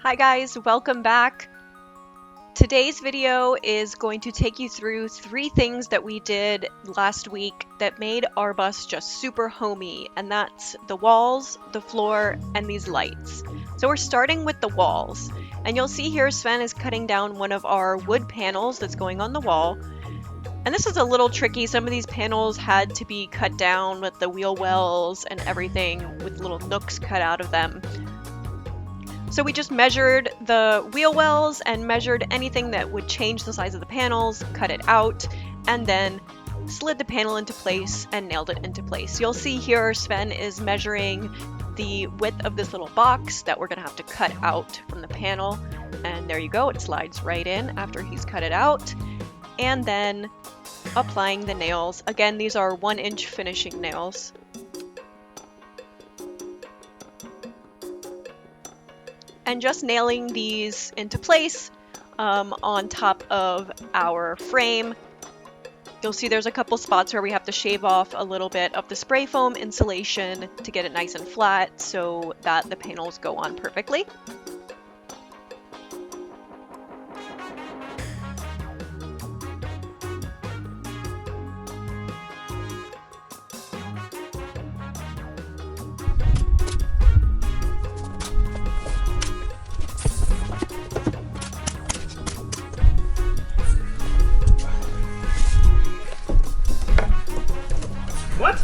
Hi guys, welcome back. Today's video is going to take you through 3 things that we did last week that made our bus just super homey, and that's the walls, the floor, and these lights. So we're starting with the walls, and you'll see here Sven is cutting down one of our wood panels that's going on the wall. And this is a little tricky. Some of these panels had to be cut down with the wheel wells and everything with little nooks cut out of them. So we just measured the wheel wells and measured anything that would change the size of the panels, cut it out, and then slid the panel into place and nailed it into place. You'll see here Sven is measuring the width of this little box that we're going to have to cut out from the panel. And there you go, it slides right in after he's cut it out. And then applying the nails. Again, these are 1-inch finishing nails. And just nailing these into place on top of our frame. You'll see there's a couple spots where we have to shave off a little bit of the spray foam insulation to get it nice and flat so that the panels go on perfectly. What?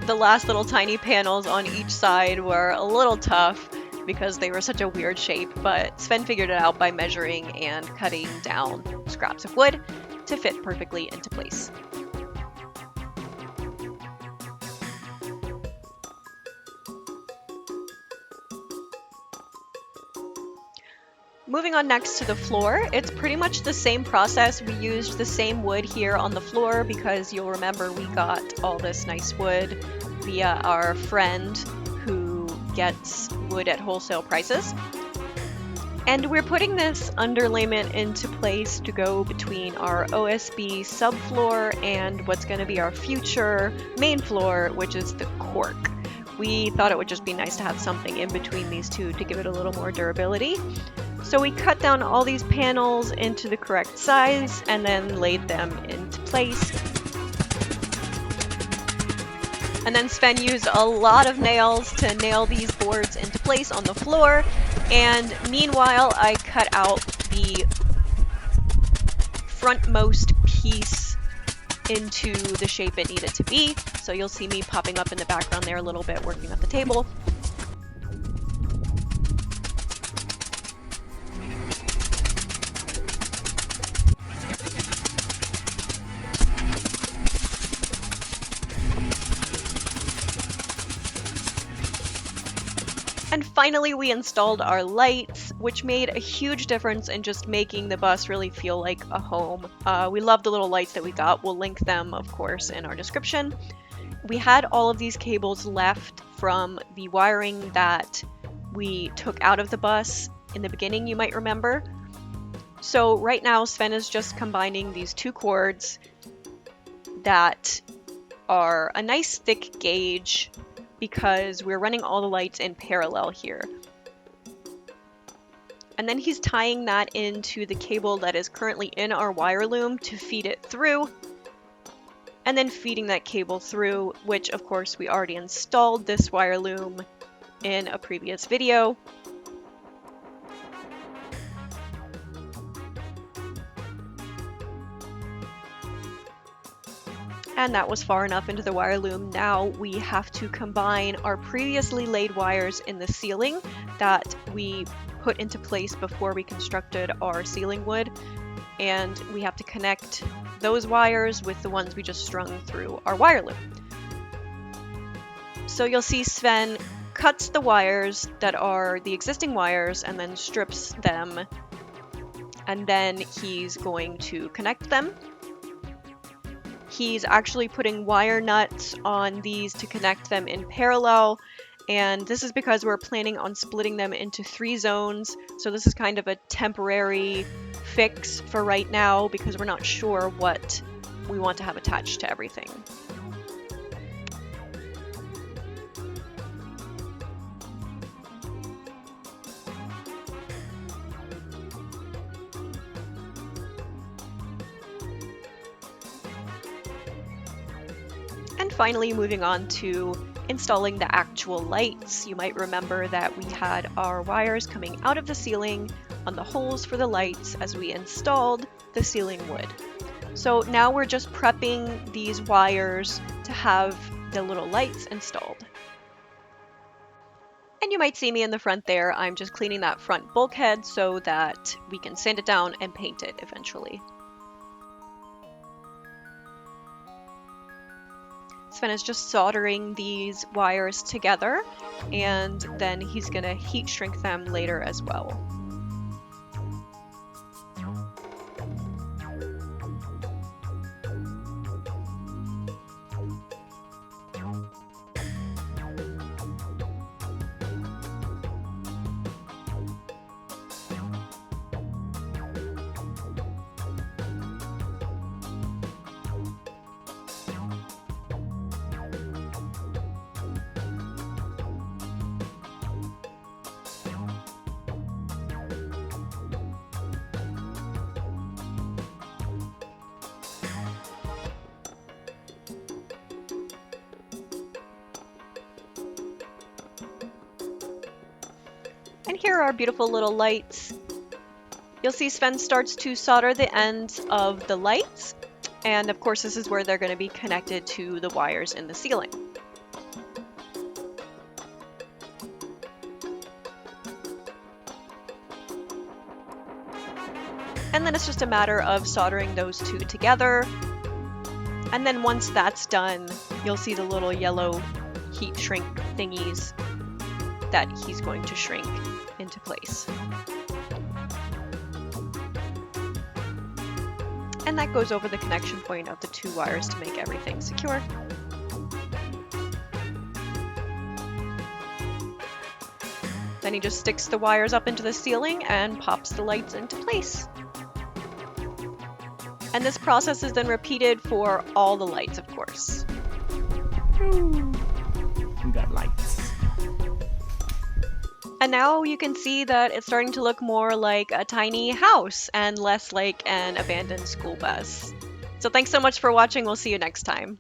The last little tiny panels on each side were a little tough because they were such a weird shape, but Sven figured it out by measuring and cutting down scraps of wood to fit perfectly into place. Moving on next to the floor, it's pretty much the same process. We used the same wood here on the floor because you'll remember we got all this nice wood via our friend who gets wood at wholesale prices. And we're putting this underlayment into place to go between our OSB subfloor and what's going to be our future main floor, which is the cork. We thought it would just be nice to have something in between these two to give it a little more durability. So we cut down all these panels into the correct size and then laid them into place. And then Sven used a lot of nails to nail these boards into place on the floor. And meanwhile, I cut out the frontmost piece into the shape it needed to be. So you'll see me popping up in the background there a little bit, working at the table. And finally, we installed our lights, which made a huge difference in just making the bus really feel like a home. We love the little lights that we got. We'll link them, of course, in our description. We had all of these cables left from the wiring that we took out of the bus in the beginning, you might remember. So right now, Sven is just combining these 2 cords that are a nice thick gauge because we're running all the lights in parallel here. And then he's tying that into the cable that is currently in our wire loom to feed it through, and then feeding that cable through, which of course we already installed this wire loom in a previous video. And that was far enough into the wire loom. Now we have to combine our previously laid wires in the ceiling that we put into place before we constructed our ceiling wood. And we have to connect those wires with the ones we just strung through our wire loom. So you'll see Sven cuts the wires that are the existing wires and then strips them. And then he's going to connect them. He's actually putting wire nuts on these to connect them in parallel, and this is because we're planning on splitting them into 3 zones. So this is kind of a temporary fix for right now because we're not sure what we want to have attached to everything. And finally, moving on to installing the actual lights. You might remember that we had our wires coming out of the ceiling on the holes for the lights as we installed the ceiling wood. So now we're just prepping these wires to have the little lights installed. And you might see me in the front there. I'm just cleaning that front bulkhead so that we can sand it down and paint it eventually. Sven is just soldering these wires together, and then he's gonna heat shrink them later as well. And here are our beautiful little lights. You'll see Sven starts to solder the ends of the lights, and of course this is where they're going to be connected to the wires in the ceiling. And then it's just a matter of soldering those two together. And then once that's done, you'll see the little yellow heat shrink thingies that he's going to shrink into place. And that goes over the connection point of the two wires to make everything secure. Then he just sticks the wires up into the ceiling and pops the lights into place. And this process is then repeated for all the lights, of course. We got lights. And now you can see that it's starting to look more like a tiny house and less like an abandoned school bus. So thanks so much for watching. We'll see you next time.